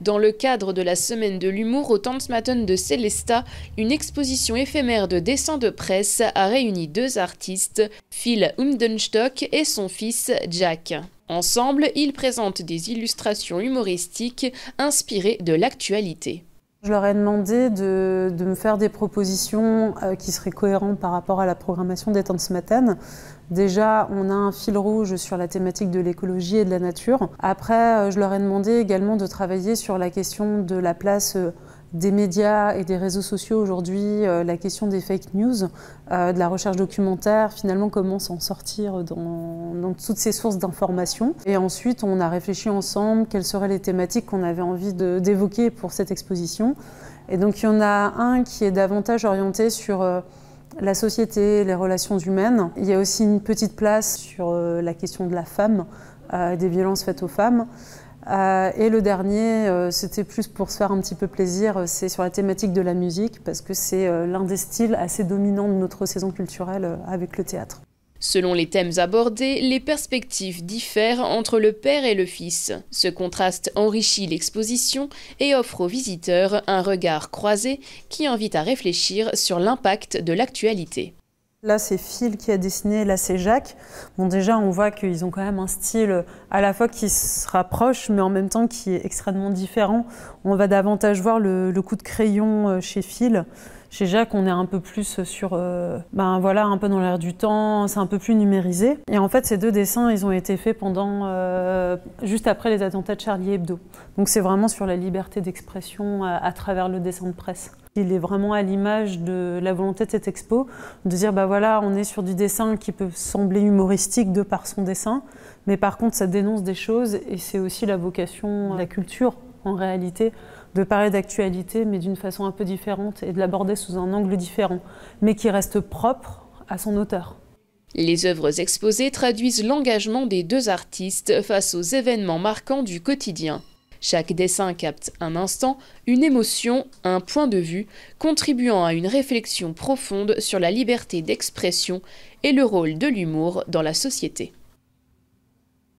Dans le cadre de la semaine de l'humour au Tanzmatten de Sélestat, une exposition éphémère de dessins de presse a réuni deux artistes, Phil Umdenstock et son fils Jack. Ensemble, ils présentent des illustrations humoristiques inspirées de l'actualité. Je leur ai demandé de me faire des propositions qui seraient cohérentes par rapport à la programmation des Tanzmatten. Déjà, on a un fil rouge sur la thématique de l'écologie et de la nature. Après, je leur ai demandé également de travailler sur la question de la place des médias et des réseaux sociaux aujourd'hui, la question des fake news, de la recherche documentaire, finalement comment s'en sortir dans toutes ces sources d'informations. Et ensuite, on a réfléchi ensemble quelles seraient les thématiques qu'on avait envie d'évoquer pour cette exposition. Et donc il y en a un qui est davantage orienté sur la société, les relations humaines. Il y a aussi une petite place sur la question de la femme, des violences faites aux femmes. Et le dernier, c'était plus pour se faire un petit peu plaisir, c'est sur la thématique de la musique, parce que c'est l'un des styles assez dominants de notre saison culturelle avec le théâtre. Selon les thèmes abordés, les perspectives diffèrent entre le père et le fils. Ce contraste enrichit l'exposition et offre aux visiteurs un regard croisé qui invite à réfléchir sur l'impact de l'actualité. Là, c'est Phil qui a dessiné, là, c'est Jacques. Bon, déjà, on voit qu'ils ont quand même un style à la fois qui se rapproche, mais en même temps qui est extrêmement différent. On va davantage voir le coup de crayon chez Phil. Chez Jacques, on est un peu plus sur, voilà, un peu dans l'air du temps, c'est un peu plus numérisé. Et en fait, ces deux dessins, ils ont été faits juste après les attentats de Charlie Hebdo. Donc c'est vraiment sur la liberté d'expression à travers le dessin de presse. Il est vraiment à l'image de la volonté de cette expo, de dire, voilà, on est sur du dessin qui peut sembler humoristique de par son dessin, mais par contre, ça dénonce des choses et c'est aussi la vocation de la culture, en réalité, de parler d'actualité, mais d'une façon un peu différente et de l'aborder sous un angle différent, mais qui reste propre à son auteur. Les œuvres exposées traduisent l'engagement des deux artistes face aux événements marquants du quotidien. Chaque dessin capte un instant, une émotion, un point de vue, contribuant à une réflexion profonde sur la liberté d'expression et le rôle de l'humour dans la société.